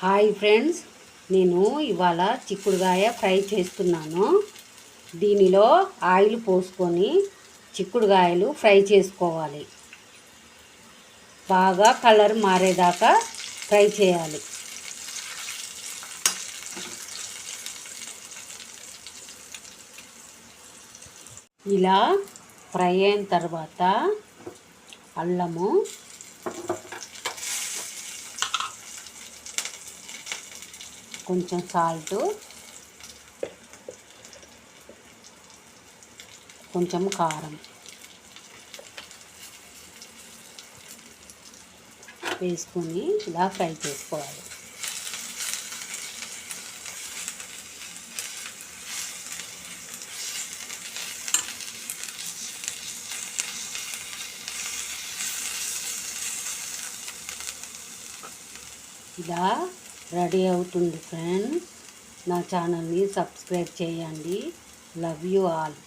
Hi friends, నేను ఇవాళ చిక్కుడుగాయ ఫ్రై చేస్తున్నాను. దీనిలో ఆయిల్ పోసుకొని చిక్కుడుగాయలు ఫ్రై చేసుకోవాలి. బాగా కలర్ మారేదాకా ఫ్రై చేయాలి. ఇలా ఫ్రై అయిన తర్వాత అల్లము, కొంచెం సాల్ట్, కొంచెం కారం వేసుకొని ఇలా ఫ్రై చేసుకోవాలి. ఇలా రెడీ అవుతుంది ఫ్రెండ్స్. నా ఛానల్ని సబ్స్క్రైబ్ చేయండి. Love you all.